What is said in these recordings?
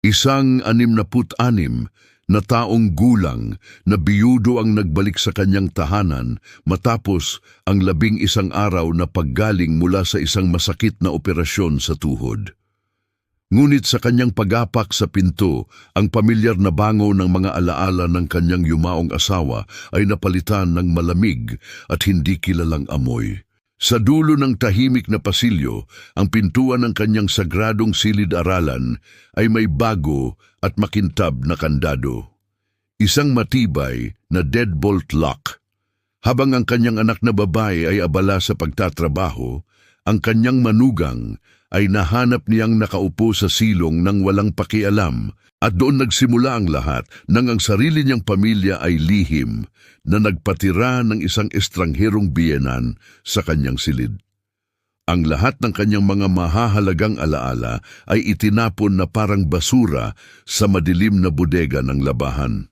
Isang 66 na taong gulang na biyudo ang nagbalik sa kanyang tahanan matapos ang 11 araw na paggaling mula sa isang masakit na operasyon sa tuhod. Ngunit sa kanyang pag-apak sa pinto, ang pamilyar na bango ng mga alaala ng kanyang yumaong asawa ay napalitan ng malamig at hindi kilalang amoy. Sa dulo ng tahimik na pasilyo, ang pintuan ng kanyang sagradong silid-aralan ay may bago at makintab na kandado. Isang matibay na deadbolt lock. Habang ang kanyang anak na babae ay abala sa pagtatrabaho, ang kanyang manugang ay nahanap niyang nakaupo sa silong ng walang pakialam at doon nagsimula ang lahat nang ang sarili niyang pamilya ay lihim na nagpatira ng isang estrangherong biyenan sa kanyang silid. Ang lahat ng kanyang mga mahahalagang alaala ay itinapon na parang basura sa madilim na bodega ng labahan.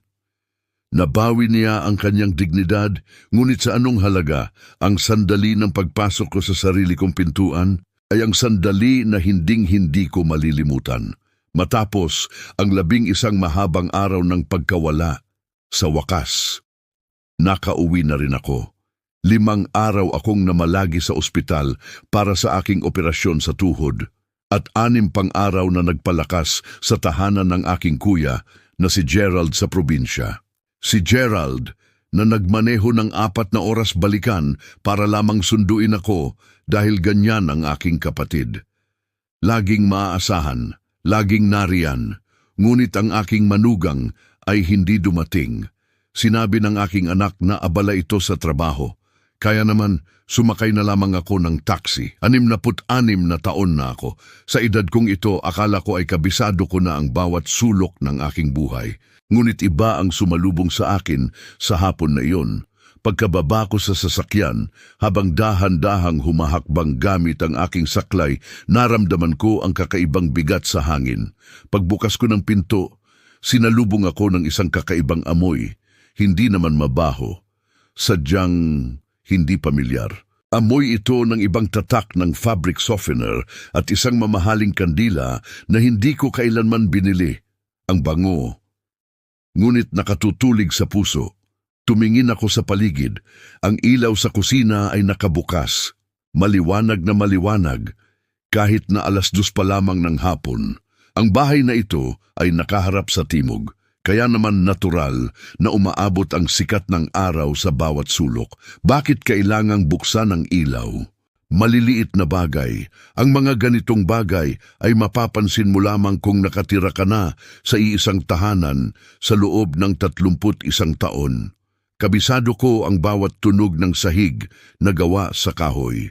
Nabawi niya ang kanyang dignidad, ngunit sa anong halaga ang sandali ng pagpasok ko sa sarili kong pintuan ay ang sandali na hinding-hindi ko malilimutan. Matapos ang 11 mahabang araw ng pagkawala, sa wakas, nakauwi na rin ako. 5 araw akong namalagi sa ospital para sa aking operasyon sa tuhod at 6 pang araw na nagpalakas sa tahanan ng aking kuya na si Gerald sa probinsya. Si Gerald na nagmaneho ng 4 na oras balikan para lamang sunduin ako dahil ganyan ang aking kapatid. Laging maaasahan, laging nariyan, ngunit ang aking manugang ay hindi dumating. Sinabi ng aking anak na abala ito sa trabaho. Kaya naman, sumakay na lamang ako ng taxi. 66 na taon na ako. Sa edad kong ito, akala ko ay kabisado ko na ang bawat sulok ng aking buhay. Ngunit iba ang sumalubong sa akin sa hapon na iyon. Pagkababa ko sa sasakyan, habang dahan-dahang humahakbang gamit ang aking saklay, naramdaman ko ang kakaibang bigat sa hangin. Pagbukas ko ng pinto, sinalubong ako ng isang kakaibang amoy. Hindi naman mabaho, sadyang hindi pamilyar. Amoy ito ng ibang tatak ng fabric softener at isang mamahaling kandila na hindi ko kailanman binili. Ang bango, ngunit nakatutulig sa puso. Tumingin ako sa paligid. Ang ilaw sa kusina ay nakabukas. Maliwanag na maliwanag, kahit na 2:00 pa lamang ng hapon. Ang bahay na ito ay nakaharap sa timog. Kaya naman natural na umaabot ang sikat ng araw sa bawat sulok. Bakit kailangang buksan ang ilaw? Maliliit na bagay. Ang mga ganitong bagay ay mapapansin mo lamang kung nakatira ka na sa iisang tahanan sa loob ng 31 taon. Kabisado ko ang bawat tunog ng sahig na gawa sa kahoy.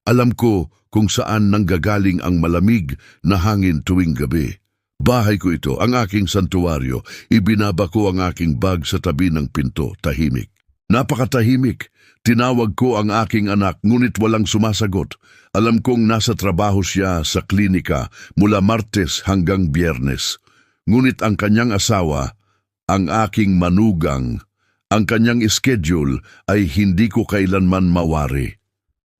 Alam ko kung saan nanggagaling ang malamig na hangin tuwing gabi. Bahay ko ito, ang aking santuwaryo. Ibinaba ko ang aking bag sa tabi ng pinto, tahimik. Napakatahimik. Tinawag ko ang aking anak, ngunit walang sumasagot. Alam kong nasa trabaho siya sa klinika mula Martes hanggang Biyernes. Ngunit ang kanyang asawa, ang aking manugang, ang kanyang schedule ay hindi ko kailanman mawari.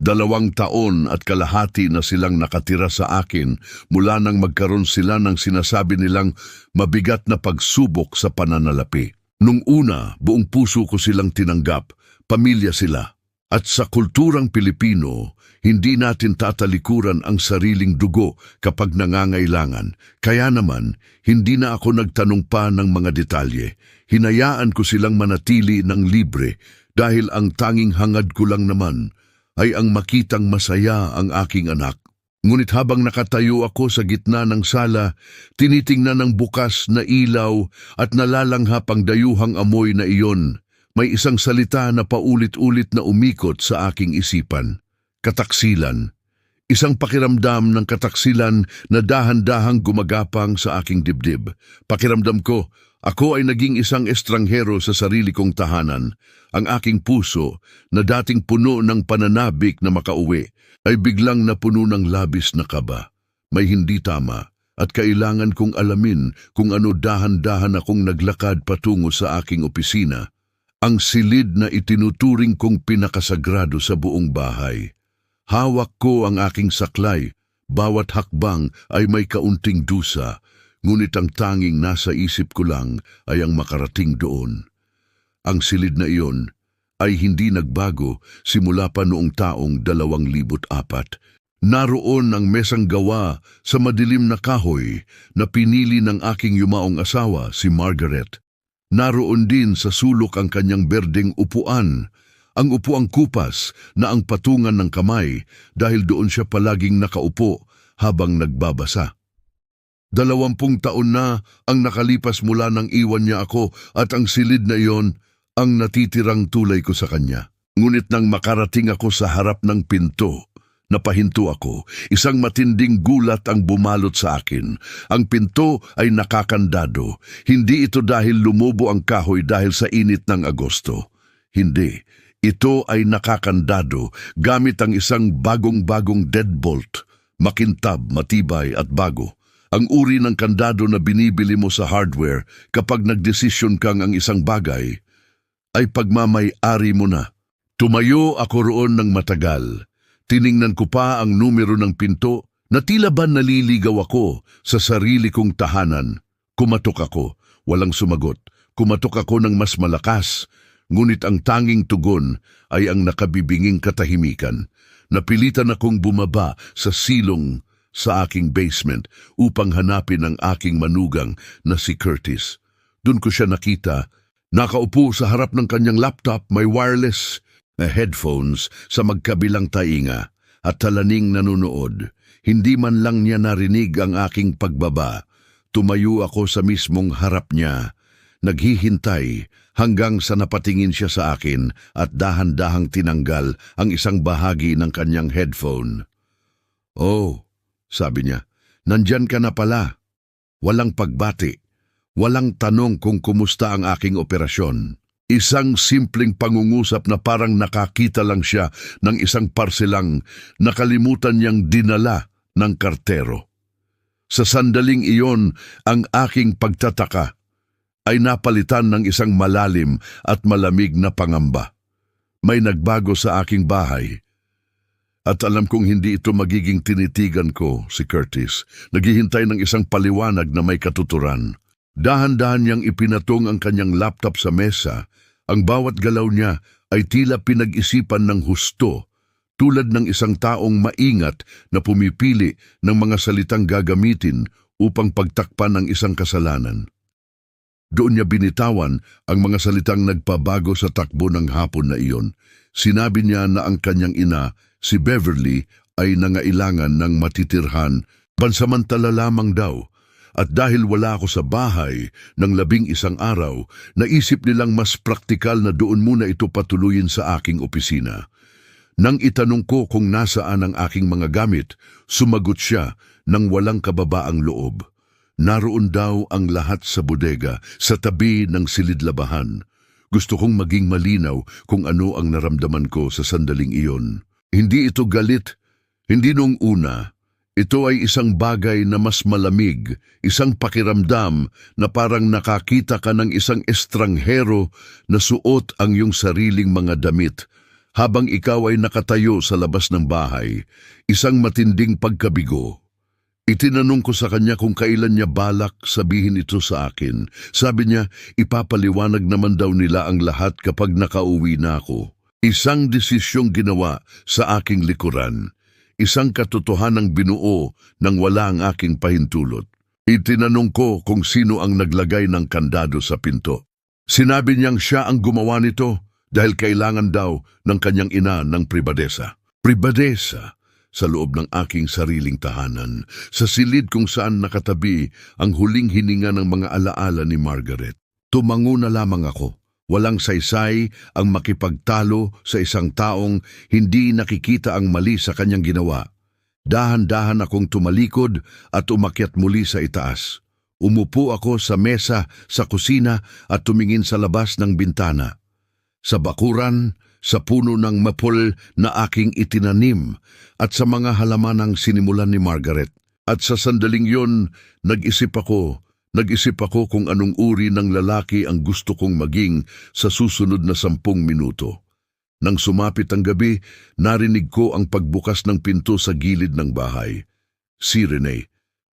2 taon at kalahati na silang nakatira sa akin mula nang magkaroon sila ng sinasabi nilang mabigat na pagsubok sa pananalapi. Nung una, buong puso ko silang tinanggap, pamilya sila. At sa kulturang Pilipino, hindi natin tatalikuran ang sariling dugo kapag nangangailangan. Kaya naman, hindi na ako nagtanong pa ng mga detalye. Hinayaan ko silang manatili ng libre dahil ang tanging hangad ko lang naman ay ang makitang masaya ang aking anak. Ngunit habang nakatayo ako sa gitna ng sala, tinitingnan ng bukas na ilaw at nalalanghap ang dayuhang amoy na iyon. May isang salita na paulit-ulit na umikot sa aking isipan. Kataksilan. Isang pakiramdam ng kataksilan na dahan-dahang gumagapang sa aking dibdib. Pakiramdam ko, ako ay naging isang estranghero sa sarili kong tahanan. Ang aking puso, na dating puno ng pananabik na makauwi, ay biglang napuno ng labis na kaba. May hindi tama, at kailangan kong alamin kung ano dahan-dahan akong naglakad patungo sa aking opisina. Ang silid na itinuturing kong pinakasagrado sa buong bahay. Hawak ko ang aking saklay. Bawat hakbang ay may kaunting dusa. Ngunit ang tanging nasa isip ko lang ay ang makarating doon. Ang silid na iyon ay hindi nagbago simula pa noong taong 2004. Naroon ang mesang gawa sa madilim na kahoy na pinili ng aking yumaong asawa, si Margaret. Naroon din sa sulok ang kanyang berdeng upuan, ang upuang kupas na ang patungan ng kamay dahil doon siya palaging nakaupo habang nagbabasa. 20 taon na ang nakalipas mula nang iwan niya ako at ang silid na iyon ang natitirang tulay ko sa kanya. Ngunit nang makarating ako sa harap ng pinto, napahinto ako. Isang matinding gulat ang bumalot sa akin. Ang pinto ay nakakandado. Hindi ito dahil lumubo ang kahoy dahil sa init ng Agosto. Hindi. Ito ay nakakandado gamit ang isang bagong-bagong deadbolt. Makintab, matibay at bago. Ang uri ng kandado na binibili mo sa hardware kapag nagdesisyon kang ang isang bagay ay pagmamay-ari mo na. Tumayo ako roon ng matagal. Tiningnan ko pa ang numero ng pinto na tila ba naliligaw ako sa sarili kong tahanan. Kumatok ako, walang sumagot. Kumatok ako ng mas malakas, ngunit ang tanging tugon ay ang nakabibinging katahimikan. Napilitan akong bumaba sa silong sa aking basement upang hanapin ang aking manugang na si Curtis. Doon ko siya nakita, nakaupo sa harap ng kanyang laptop, may wireless na headphones sa magkabilang tainga at talaning nanonood. Hindi man lang niya narinig ang aking pagbaba. Tumayo ako sa mismong harap niya, naghihintay hanggang sa napatingin siya sa akin at dahan-dahang tinanggal ang isang bahagi ng kanyang headphone. "Oh," sabi niya, "nandyan ka na pala." Walang pagbati, walang tanong kung kumusta ang aking operasyon. Isang simpleng pangungusap na parang nakakita lang siya ng isang parselang nakalimutan niyang dinala ng kartero. Sa sandaling iyon, ang aking pagtataka ay napalitan ng isang malalim at malamig na pangamba. May nagbago sa aking bahay. At alam kong hindi ito magiging tinitigan ko, si Curtis. Naghihintay ng isang paliwanag na may katuturan. Dahan-dahan niyang ipinatong ang kanyang laptop sa mesa. Ang bawat galaw niya ay tila pinag-isipan ng husto, tulad ng isang taong maingat na pumipili ng mga salitang gagamitin upang pagtakpan ng isang kasalanan. Doon niya binitawan ang mga salitang nagpabago sa takbo ng hapon na iyon. Sinabi niya na ang kanyang ina, si Beverly, ay nangailangan ng matitirhan, pansamantala lamang daw. At dahil wala ako sa bahay ng 11 araw, naisip nilang mas praktikal na doon muna ito patuluyin sa aking opisina. Nang itanong ko kung nasaan ang aking mga gamit, sumagot siya nang walang kababaang loob. Naroon daw ang lahat sa bodega, sa tabi ng silid-labahan. Gusto kong maging malinaw kung ano ang naramdaman ko sa sandaling iyon. Hindi ito galit, hindi nung una. Ito ay isang bagay na mas malamig, isang pakiramdam na parang nakakita ka ng isang estranghero na suot ang iyong sariling mga damit habang ikaw ay nakatayo sa labas ng bahay, isang matinding pagkabigo. Itinanong ko sa kanya kung kailan niya balak sabihin ito sa akin. Sabi niya, ipapaliwanag naman daw nila ang lahat kapag nakauwi na ako. Isang desisyong ginawa sa aking likuran. Isang katotohanang binuo nang wala ang aking pahintulot. Itinanong ko kung sino ang naglagay ng kandado sa pinto. Sinabi niyang siya ang gumawa nito dahil kailangan daw ng kanyang ina ng pribadesa. Pribadesa sa loob ng aking sariling tahanan, sa silid kung saan nakatabi ang huling hininga ng mga alaala ni Margaret. Tumango na lamang ako. Walang saysay ang makipagtalo sa isang taong hindi nakikita ang mali sa kanyang ginawa. Dahan-dahan akong tumalikod at umakyat muli sa itaas. Umupo ako sa mesa sa kusina at tumingin sa labas ng bintana. Sa bakuran, sa puno ng maple na aking itinanim at sa mga halamanang sinimulan ni Margaret. At sa sandaling yon, nag-isip ako kung anong uri ng lalaki ang gusto kong maging sa susunod na 10 minuto. Nang sumapit ang gabi, narinig ko ang pagbukas ng pinto sa gilid ng bahay. Si Rene.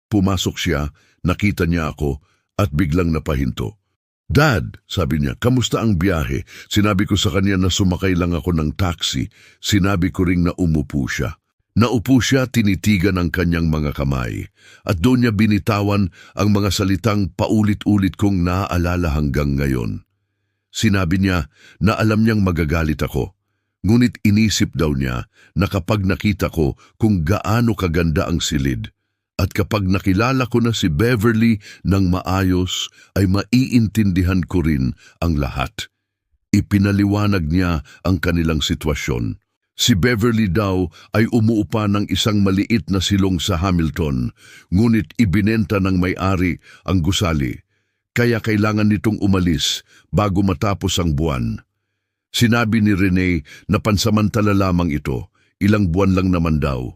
Pumasok siya, nakita niya ako, at biglang napahinto. Dad, sabi niya, kamusta ang biyahe? Sinabi ko sa kanya na sumakay lang ako ng taxi. Sinabi ko ring na umupo siya. Naupo siya, tinitigan ang kanyang mga kamay. At doon niya binitawan ang mga salitang paulit-ulit kong naaalala hanggang ngayon. Sinabi niya na alam niyang magagalit ako. Ngunit inisip daw niya na kapag nakita ko kung gaano kaganda ang silid, at kapag nakilala ko na si Beverly ng maayos, ay maiintindihan ko rin ang lahat. Ipinaliwanag niya ang kanilang sitwasyon. Si Beverly daw ay umuupa ng isang maliit na silong sa Hamilton, ngunit ibinenta ng may-ari ang gusali, kaya kailangan nitong umalis bago matapos ang buwan. Sinabi ni Rene na pansamantala lamang ito, ilang buwan lang naman daw.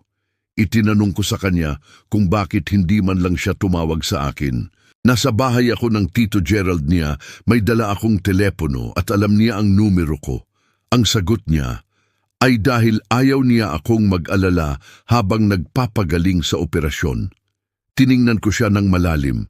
Itinanong ko sa kanya kung bakit hindi man lang siya tumawag sa akin. Nasa bahay ako ng Tito Gerald niya, may dala akong telepono at alam niya ang numero ko. Ang sagot niya ay dahil ayaw niya akong mag-alala habang nagpapagaling sa operasyon. Tiningnan ko siya ng malalim.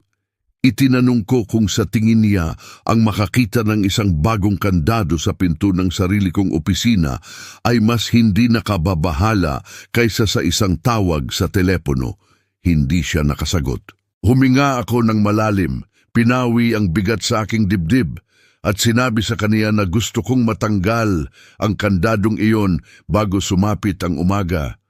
Itinanong ko kung sa tingin niya ang makakita ng isang bagong kandado sa pinto ng sarili kong opisina ay mas hindi nakababahala kaysa sa isang tawag sa telepono. Hindi siya nakasagot. Huminga ako ng malalim, pinawi ang bigat sa aking dibdib at sinabi sa kaniya na gusto kong matanggal ang kandadong iyon bago sumapit ang umaga.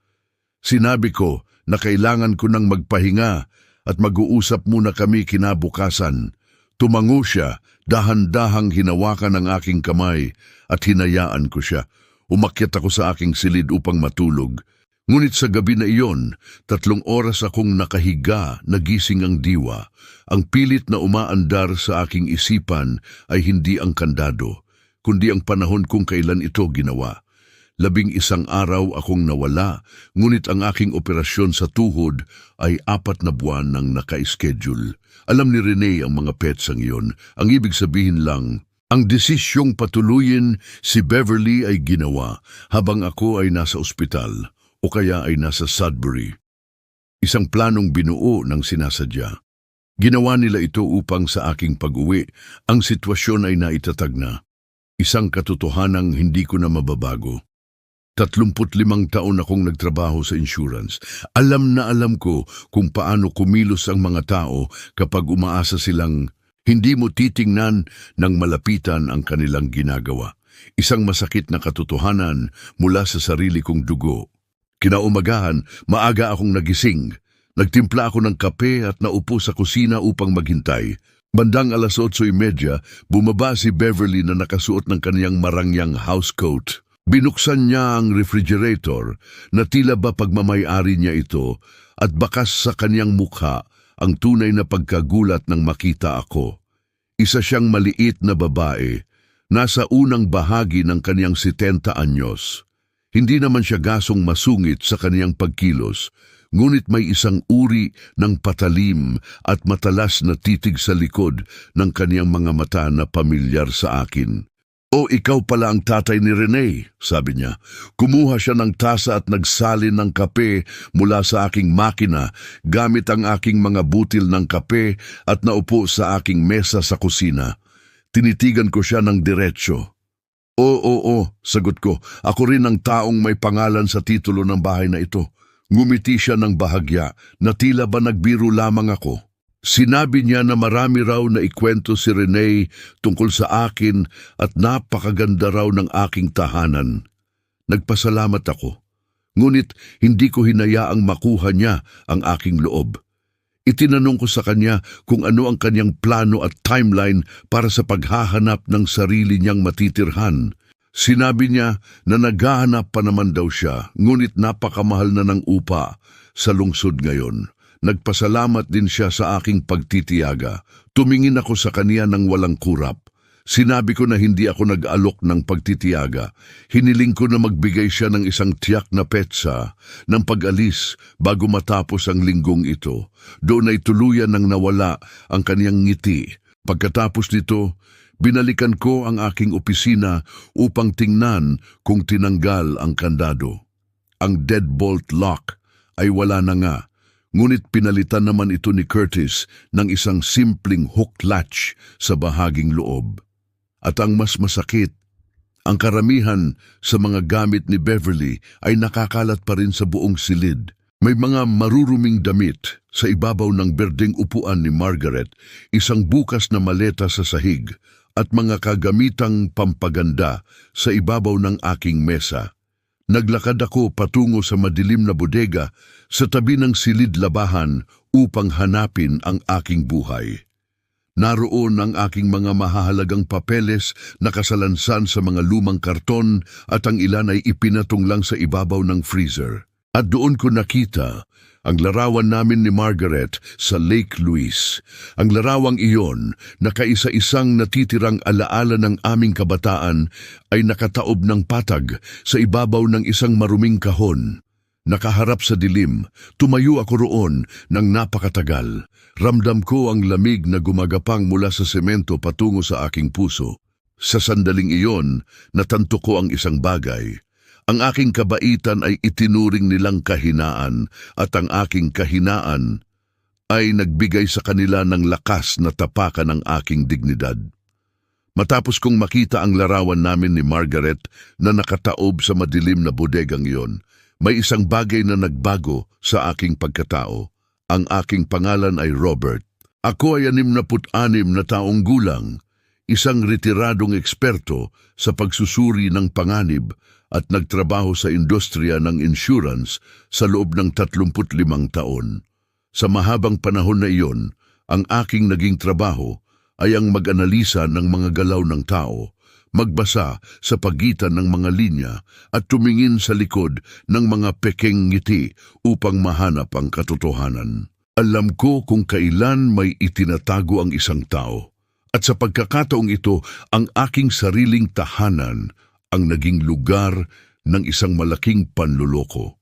Sinabi ko na kailangan ko nang magpahinga at mag-uusap muna kami kinabukasan. Tumango siya, dahan-dahang hinawakan ang aking kamay at hinayaan ko siya. Umakyat ako sa aking silid upang matulog. Ngunit sa gabi na iyon, 3 oras akong nakahiga, nagising ang diwa. Ang pilit na umaandar sa aking isipan ay hindi ang kandado, kundi ang panahon kung kailan ito ginawa. 11 araw akong nawala, ngunit ang aking operasyon sa tuhod ay 4 na buwan nang naka-schedule. Alam ni Rene ang mga petsang iyon. Ang ibig sabihin lang, ang desisyong patuluyin si Beverly ay ginawa habang ako ay nasa ospital o kaya ay nasa Sudbury. Isang planong binuo ng sinasadya. Ginawa nila ito upang sa aking pag-uwi, ang sitwasyon ay naitatag na. Isang katotohanang hindi ko na mababago. 35 taon akong nagtrabaho sa insurance. Alam na alam ko kung paano kumilos ang mga tao kapag umaasa silang hindi mo titingnan ng malapitan ang kanilang ginagawa. Isang masakit na katotohanan mula sa sarili kong dugo. Kinaumagahan, maaga akong nagising. Nagtimpla ako ng kape at naupo sa kusina upang maghintay. Bandang 8:30, bumaba si Beverly na nakasuot ng kaniyang marangyang housecoat. Binuksan niya ang refrigerator na tila ba pagmamay-ari niya ito at bakas sa kaniyang mukha ang tunay na pagkagulat nang makita ako. Isa siyang maliit na babae, nasa unang bahagi ng kaniyang 70 anyos. Hindi naman siya gasong masungit sa kaniyang pagkilos, ngunit may isang uri ng patalim at matalas na titig sa likod ng kaniyang mga mata na pamilyar sa akin. "O, ikaw pala ang tatay ni Rene," sabi niya. Kumuha siya ng tasa at nagsalin ng kape mula sa aking makina gamit ang aking mga butil ng kape at naupo sa aking mesa sa kusina. Tinitigan ko siya ng diretsyo. Oo, sagot ko. Ako rin ang taong may pangalan sa titulo ng bahay na ito. Ngumiti siya ng bahagya na tila ba nagbiro lamang ako. Sinabi niya na marami raw na ikwento si Rene tungkol sa akin at napakaganda raw ng aking tahanan. Nagpasalamat ako, ngunit hindi ko hinayaang makuha niya ang aking loob. Itinanong ko sa kanya kung ano ang kanyang plano at timeline para sa paghahanap ng sarili niyang matitirhan. Sinabi niya na naghahanap pa naman daw siya, ngunit napakamahal na ng upa sa lungsod ngayon. Nagpasalamat din siya sa aking pagtitiyaga. Tumingin ako sa kaniya ng walang kurap. Sinabi ko na hindi ako nag-alok ng pagtitiyaga. Hiniling ko na magbigay siya ng isang tiyak na petsa ng pag-alis bago matapos ang linggong ito. Doon ay tuluyan nang nawala ang kaniyang ngiti. Pagkatapos nito, binalikan ko ang aking opisina upang tingnan kung tinanggal ang kandado. Ang deadbolt lock ay wala na nga. Ngunit pinalitan naman ito ni Curtis ng isang simpleng hook latch sa bahaging loob. At ang mas masakit, ang karamihan sa mga gamit ni Beverly ay nakakalat pa rin sa buong silid. May mga maruruming damit sa ibabaw ng berdeng upuan ni Margaret, isang bukas na maleta sa sahig, at mga kagamitang pampaganda sa ibabaw ng aking mesa. Naglakad ako patungo sa madilim na bodega sa tabi ng silid-labahan upang hanapin ang aking buhay. Naroon ang aking mga mahahalagang papeles na kasalansan sa mga lumang karton at ang ilan ay ipinatong lang sa ibabaw ng freezer. At doon ko nakita ang larawan namin ni Margaret sa Lake Louise. Ang larawang iyon na kaisa-isang natitirang alaala ng aming kabataan ay nakataob ng patag sa ibabaw ng isang maruming kahon. Nakaharap sa dilim, tumayo ako roon ng napakatagal. Ramdam ko ang lamig na gumagapang mula sa semento patungo sa aking puso. Sa sandaling iyon, natanto ko ang isang bagay. Ang aking kabaitan ay itinuring nilang kahinaan at ang aking kahinaan ay nagbigay sa kanila ng lakas na tapakan ng aking dignidad. Matapos kong makita ang larawan namin ni Margaret na nakataob sa madilim na bodegang iyon, may isang bagay na nagbago sa aking pagkatao. Ang aking pangalan ay Robert. Ako ay 66 na taong gulang, isang retiradong eksperto sa pagsusuri ng panganib at nagtrabaho sa industriya ng insurance sa loob ng 35 taon. Sa mahabang panahon na iyon, ang aking naging trabaho ay ang mag-analisa ng mga galaw ng tao, magbasa sa pagitan ng mga linya at tumingin sa likod ng mga pekeng ngiti upang mahanap ang katotohanan. Alam ko kung kailan may itinatago ang isang tao. At sa pagkakataong ito, ang aking sariling tahanan ang naging lugar ng isang malaking panluloko.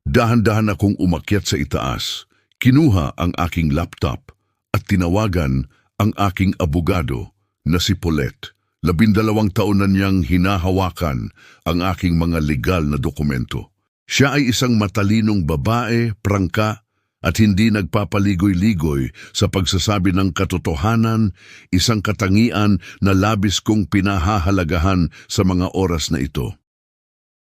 Dahan-dahan akong umakyat sa itaas, kinuha ang aking laptop at tinawagan ang aking abogado na si Paulette. 12 taon na niyang hinahawakan ang aking mga legal na dokumento. Siya ay isang matalinong babae, prangka, at hindi nagpapaligoy-ligoy sa pagsasabi ng katotohanan, isang katangian na labis kong pinahahalagahan sa mga oras na ito.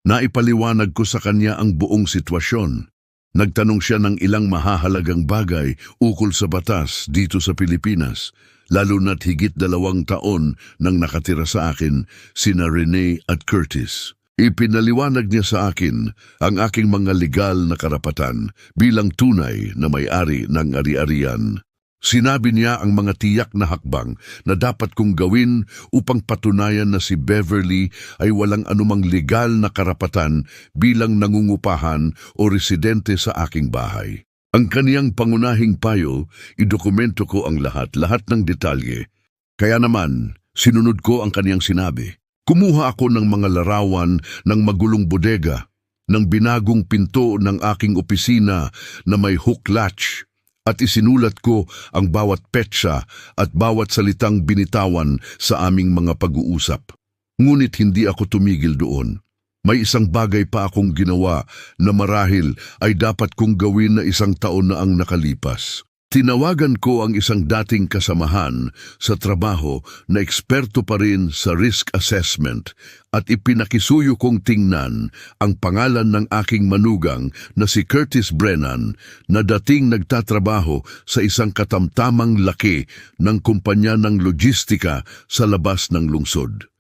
Naipaliwanag ko sa kanya ang buong sitwasyon. Nagtanong siya ng ilang mahahalagang bagay ukol sa batas dito sa Pilipinas, lalo na't higit 2 taon nang nakatira sa akin sina Renee at Curtis. Ipinaliwanag niya sa akin ang aking mga legal na karapatan bilang tunay na may-ari ng ari-arian. Sinabi niya ang mga tiyak na hakbang na dapat kong gawin upang patunayan na si Beverly ay walang anumang legal na karapatan bilang nangungupahan o residente sa aking bahay. Ang kaniyang pangunahing payo, idokumento ko ang lahat ng detalye. Kaya naman, sinunod ko ang kaniyang sinabi. Kumuha ako ng mga larawan ng magulong bodega, ng binagong pinto ng aking opisina na may hook latch, at isinulat ko ang bawat petsa at bawat salitang binitawan sa aming mga pag-uusap. Ngunit hindi ako tumigil doon. May isang bagay pa akong ginawa na marahil ay dapat kong gawin na 1 taon na ang nakalipas. Tinawagan ko ang isang dating kasamahan sa trabaho na eksperto pa rin sa risk assessment at ipinakisuyo kong tingnan ang pangalan ng aking manugang na si Curtis Brennan na dating nagtatrabaho sa isang katamtamang laki ng kumpanya ng logistika sa labas ng lungsod.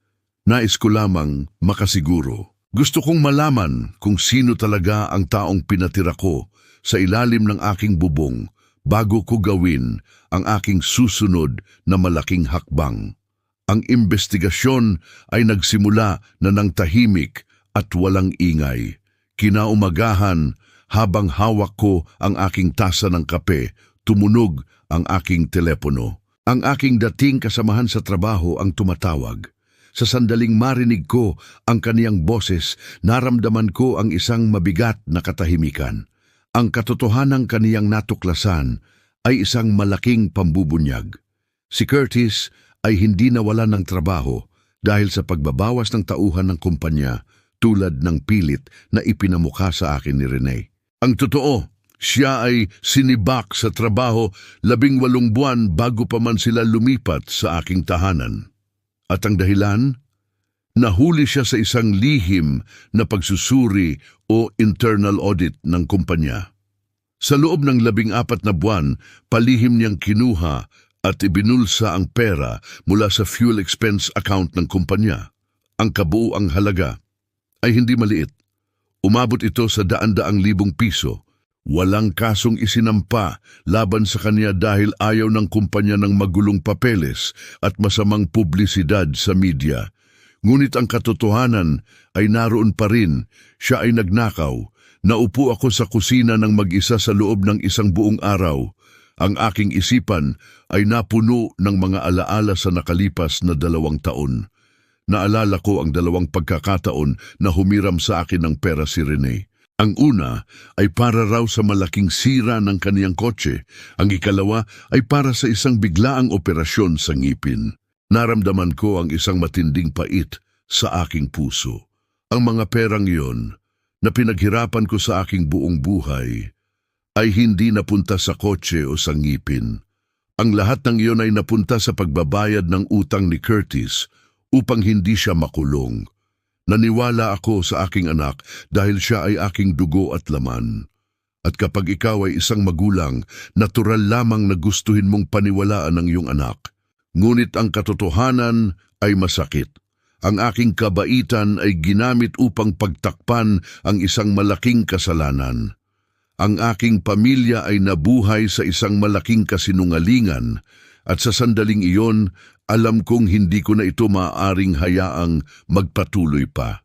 Nais ko lamang makasiguro. Gusto kong malaman kung sino talaga ang taong pinatira ko sa ilalim ng aking bubong bago ko gawin ang aking susunod na malaking hakbang. Ang investigasyon ay nagsimula na ng tahimik at walang ingay. Kinaumagahan, habang hawak ko ang aking tasa ng kape, tumunog ang aking telepono. Ang aking dating kasamahan sa trabaho ang tumatawag. Sa sandaling marinig ko ang kaniyang boses, naramdaman ko ang isang mabigat na katahimikan. Ang katotohanang kaniyang natuklasan ay isang malaking pambubunyag. Si Curtis ay hindi nawalan ng trabaho dahil sa pagbabawas ng tauhan ng kumpanya tulad ng pilit na ipinamukha sa akin ni Renee. Ang totoo, Siya ay sinibak sa trabaho 18 buwan bago pa man sila lumipat sa aking tahanan. At ang dahilan? Nahuli siya sa isang lihim na pagsusuri o internal audit ng kumpanya. Sa loob ng 14 na buwan, palihim niyang kinuha at ibinulsa ang pera mula sa fuel expense account ng kumpanya. Ang kabuuang halaga ay hindi maliit. Umabot ito sa daan-daang libong piso. Walang kasong isinampa laban sa kanya dahil ayaw ng kumpanya ng magulong papeles at masamang publisidad sa media. Ngunit ang katotohanan ay naroon pa rin. Siya ay nagnakaw. Naupo ako sa kusina ng mag-isa sa loob ng isang buong araw. Ang aking isipan ay napuno ng mga alaala sa nakalipas na 2 taon. Naalala ko ang 2 pagkakataon na humiram sa akin ng pera si Rene. Ang una ay para raw sa malaking sira ng kaniyang kotse. Ang ikalawa ay para sa isang biglaang operasyon sa ngipin. Naramdaman ko ang isang matinding pait sa aking puso. Ang mga perang iyon na pinaghirapan ko sa aking buong buhay ay hindi napunta sa kotse o sa ngipin. Ang lahat ng iyon ay napunta sa pagbabayad ng utang ni Curtis upang hindi siya makulong. Naniwala ako sa aking anak dahil siya ay aking dugo at laman. At kapag ikaw ay isang magulang, natural lamang na gustuhin mong paniwalaan ang iyong anak. Ngunit ang katotohanan ay masakit. Ang aking kabaitan ay ginamit upang pagtakpan ang isang malaking kasalanan. Ang aking pamilya ay nabuhay sa isang malaking kasinungalingan at sa sandaling iyon, alam kong hindi ko na ito maaaring hayaang magpatuloy pa.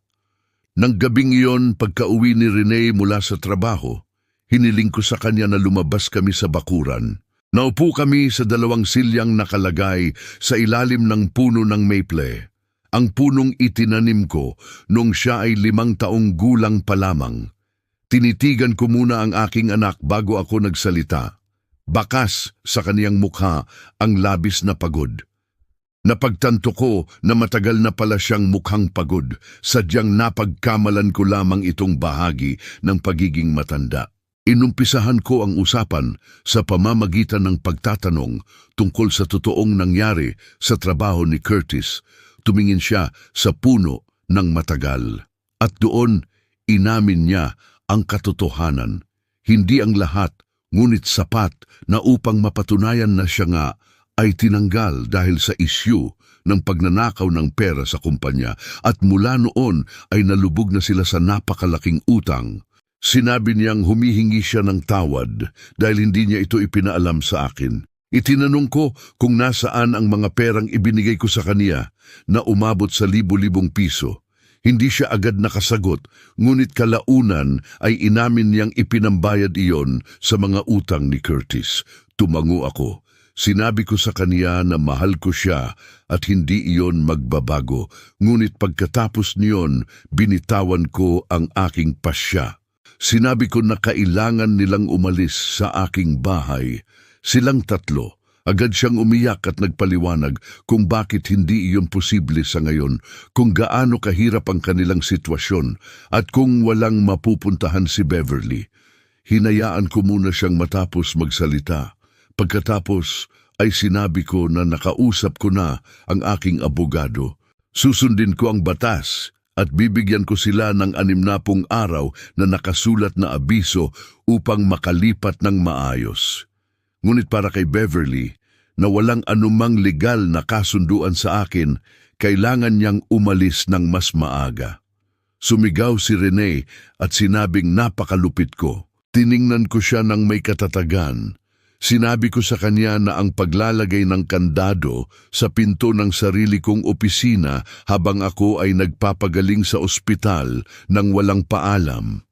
Nang gabing iyon, pagka-uwi ni Rene mula sa trabaho, hiniling ko sa kanya na lumabas kami sa bakuran. Naupo kami sa 2 silyang nakalagay sa ilalim ng puno ng maple. Ang punong itinanim ko nung siya ay 5 taong gulang pa lamang. Tinitigan ko muna ang aking anak bago ako nagsalita. Bakas sa kaniyang mukha ang labis na pagod. Napagtanto ko na matagal na pala siyang mukhang pagod, sadyang napagkamalan ko lamang itong bahagi ng pagiging matanda. Inumpisahan ko ang usapan sa pamamagitan ng pagtatanong tungkol sa totoong nangyari sa trabaho ni Curtis. Tumingin siya sa puno ng matagal. At doon, inamin niya ang katotohanan. Hindi ang lahat, ngunit sapat na upang mapatunayan na siya nga ay tinanggal dahil sa isyu ng pagnanakaw ng pera sa kumpanya at mula noon ay nalubog na sila sa napakalaking utang. Sinabi niyang humihingi siya ng tawad dahil hindi niya ito ipinaalam sa akin. Itinanong ko kung nasaan ang mga perang ibinigay ko sa kaniya na umabot sa 1,000-libong piso. Hindi siya agad nakasagot, ngunit kalaunan ay inamin niyang ipinambayad iyon sa mga utang ni Curtis. Tumango ako. Sinabi ko sa kaniya na mahal ko siya at hindi iyon magbabago, ngunit pagkatapos niyon, binitawan ko ang aking pasya. Sinabi ko na kailangan nilang umalis sa aking bahay. Silang 3. Agad siyang umiyak at nagpaliwanag kung bakit hindi iyon posible sa ngayon, kung gaano kahirap ang kanilang sitwasyon at kung walang mapupuntahan si Beverly. Hinayaan ko muna siyang matapos magsalita. Pagkatapos ay sinabi ko na nakausap ko na ang aking abogado. Susundin ko ang batas at bibigyan ko sila ng 60 araw na nakasulat na abiso upang makalipat ng maayos. Ngunit para kay Beverly, na walang anumang legal na kasunduan sa akin, kailangan niyang umalis ng mas maaga. Sumigaw si Rene at sinabing napakalupit ko. Tiningnan ko siya ng may katatagan. Sinabi ko sa kanya na ang paglalagay ng kandado sa pinto ng sarili kong opisina habang ako ay nagpapagaling sa ospital ng walang paalam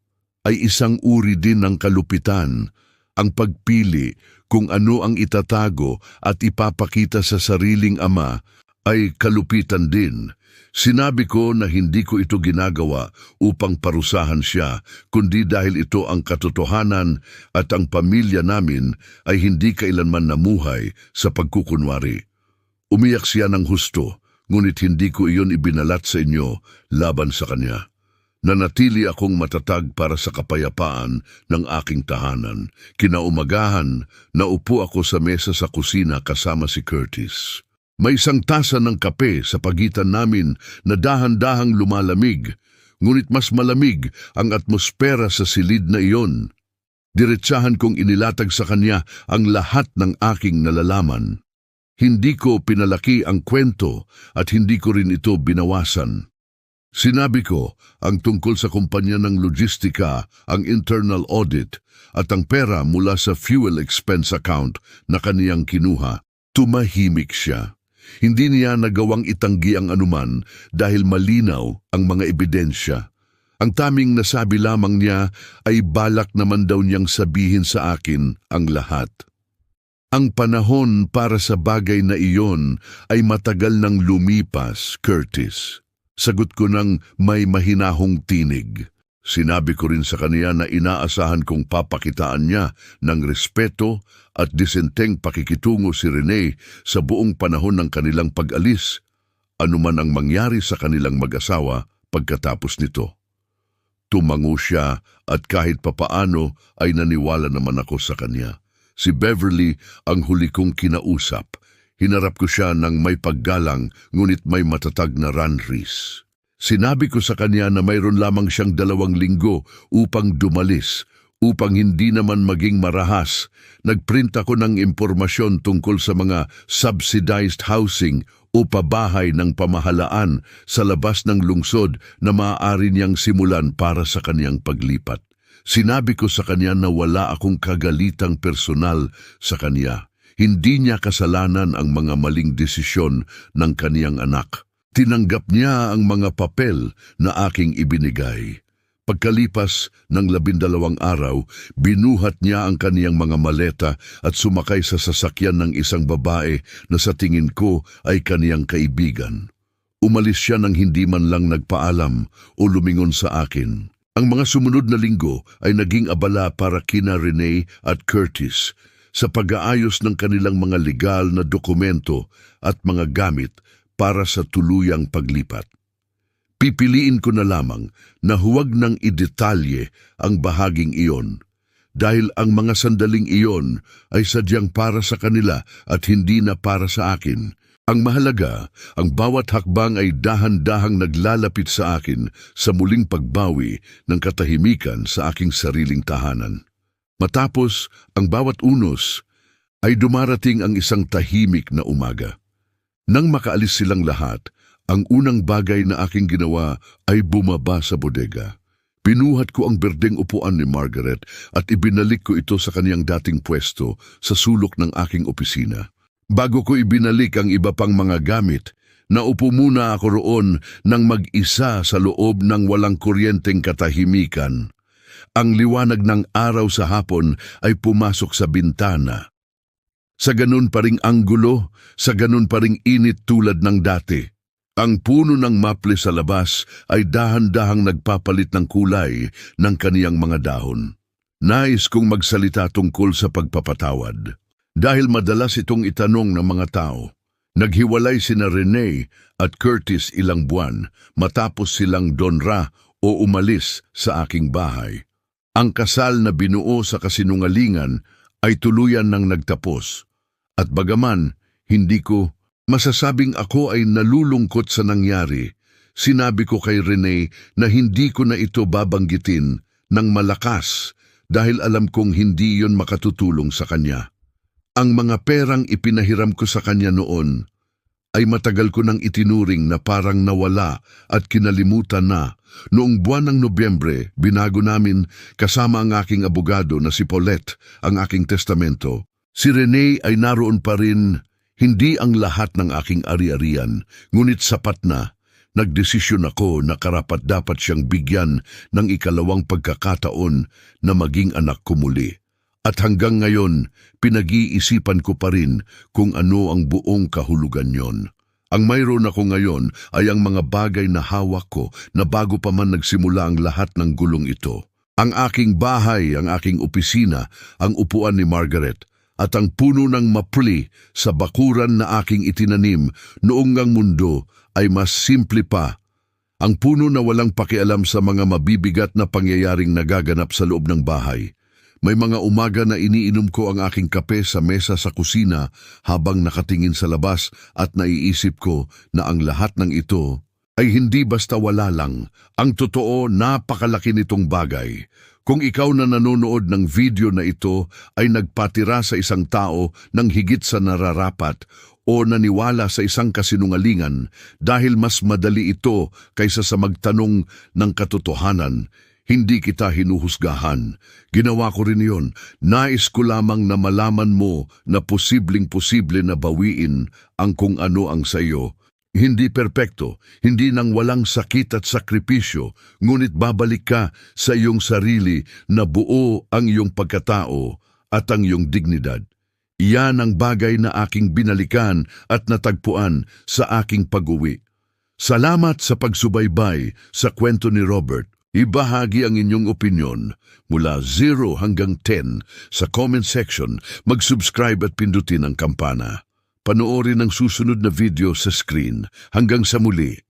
ay isang uri din ng kalupitan. Ang pagpili kung ano ang itatago at ipapakita sa sariling ama ay kalupitan din. Sinabi ko na hindi ko ito ginagawa upang parusahan siya, kundi dahil ito ang katotohanan at ang pamilya namin ay hindi kailanman namuhay sa pagkukunwari. Umiyak siya ng husto, ngunit hindi ko iyon ibinalat sa inyo laban sa kanya. Nanatili akong matatag para sa kapayapaan ng aking tahanan. Kinaumagahan, naupo ako sa mesa sa kusina kasama si Curtis. May isang tasa ng kape sa pagitan namin na dahan-dahang lumalamig, ngunit mas malamig ang atmosfera sa silid na iyon. Diretsahan kong inilatag sa kanya ang lahat ng aking nalalaman. Hindi ko pinalaki ang kwento at hindi ko rin ito binawasan. Sinabi ko ang tungkol sa kumpanya ng logistika, ang internal audit at ang pera mula sa fuel expense account na kaniyang kinuha. Tumahimik siya. Hindi niya nagawang itanggi ang anuman dahil malinaw ang mga ebidensya. Ang taming nasabi lamang niya ay balak naman daw niyang sabihin sa akin ang lahat. Ang panahon para sa bagay na iyon ay matagal nang lumipas, Curtis. Sagot ko ng may mahinahong tinig. Sinabi ko rin sa kaniya na inaasahan kong papakitaan niya ng respeto at disenteng pakikitungo si Rene sa buong panahon ng kanilang pag-alis, anuman ang mangyari sa kanilang mag-asawa pagkatapos nito. Tumango siya at kahit papaano ay naniwala naman ako sa kanya. Si Beverly ang huli kong kinausap. Hinarap ko siya ng may paggalang ngunit may matatag na ranris. Sinabi ko sa kanya na mayroon lamang siyang 2 linggo upang dumalis, upang hindi naman maging marahas. Nagprint ako ng impormasyon tungkol sa mga subsidized housing o pabahay ng pamahalaan sa labas ng lungsod na maaari niyang simulan para sa kaniyang paglipat. Sinabi ko sa kanya na wala akong kagalitang personal sa kanya. Hindi niya kasalanan ang mga maling desisyon ng kaniyang anak. Tinanggap niya ang mga papel na aking ibinigay. Pagkalipas ng 12 araw, binuhat niya ang kaniyang mga maleta at sumakay sa sasakyan ng isang babae na sa tingin ko ay kaniyang kaibigan. Umalis siya nang hindi man lang nagpaalam o lumingon sa akin. Ang mga sumunod na linggo ay naging abala para kina Rene at Curtis sa pag-aayos ng kanilang mga legal na dokumento at mga gamit para sa tuluyang paglipat. Pipiliin ko na lamang na huwag nang idetalye ang bahaging iyon dahil ang mga sandaling iyon ay sadyang para sa kanila at hindi na para sa akin. Ang mahalaga, ang bawat hakbang ay dahan-dahang naglalapit sa akin sa muling pagbawi ng katahimikan sa aking sariling tahanan. Matapos ang bawat unos, ay dumarating ang isang tahimik na umaga. Nang makaalis silang lahat, ang unang bagay na aking ginawa ay bumaba sa bodega. Pinuhat ko ang berdeng upuan ni Margaret at ibinalik ko ito sa kaniyang dating pwesto sa sulok ng aking opisina. Bago ko ibinalik ang iba pang mga gamit, naupo muna ako roon nang mag-isa sa loob ng walang kuryenteng katahimikan. Ang liwanag ng araw sa hapon ay pumasok sa bintana. Sa ganun pa ring anggulo, sa ganun pa ring init tulad ng dati. Ang puno ng maple sa labas ay dahan-dahang nagpapalit ng kulay ng kaniyang mga dahon. Nais kong magsalita tungkol sa pagpapatawad. Dahil madalas itong itanong ng mga tao. Naghiwalay sina Rene at Curtis ilang buwan matapos silang donra o umalis sa aking bahay. Ang kasal na binuo sa kasinungalingan ay tuluyan ng nagtapos. At bagaman, hindi ko masasabing ako ay nalulungkot sa nangyari, sinabi ko kay Rene na hindi ko na ito babanggitin ng malakas dahil alam kong hindi yon makatutulong sa kanya. Ang mga perang ipinahiram ko sa kanya noon ay matagal ko nang itinuring na parang nawala at kinalimutan na. Noong buwan ng Nobyembre, binago namin kasama ang aking abogado na si Paulette ang aking testamento. Si Rene ay naroon pa rin, hindi ang lahat ng aking ari-arian, ngunit sapat na. Nagdesisyon ako na karapat-dapat siyang bigyan ng ikalawang pagkakataon na maging anak ko muli. At hanggang ngayon, pinag-iisipan ko pa rin kung ano ang buong kahulugan yon. Ang mayroon ako ngayon ay ang mga bagay na hawak ko na bago pa man nagsimula ang lahat ng gulong ito. Ang aking bahay, ang aking opisina, ang upuan ni Margaret, at ang puno ng mapli sa bakuran na aking itinanim noong ang mundo ay mas simple pa Ang puno na walang pakialam sa mga mabibigat na pangyayaring nagaganap sa loob ng bahay. May mga umaga na iniinom ko ang aking kape sa mesa sa kusina habang nakatingin sa labas at naiisip ko na ang lahat ng ito ay hindi basta wala lang. Ang totoo, napakalaki nitong bagay. Kung ikaw na nanonood ng video na ito ay nagpatira sa isang tao ng higit sa nararapat o naniwala sa isang kasinungalingan dahil mas madali ito kaysa sa magtanong ng katotohanan, hindi kita hinuhusgahan. Ginawa ko rin yon. Nais ko lamang na malaman mo na posibleng-posible na bawiin ang kung ano ang sa iyo. Hindi perpekto, hindi nang walang sakit at sakripisyo, ngunit babalik ka sa iyong sarili na buo ang iyong pagkatao at ang iyong dignidad. Iyan ang bagay na aking binalikan at natagpuan sa aking pag-uwi. Salamat sa pagsubaybay sa kwento ni Robert. Ibahagi ang inyong opinyon mula 0 hanggang 10 sa comment section. Mag-subscribe at pindutin ang kampana. Panoorin ang susunod na video sa screen. Hanggang sa muli.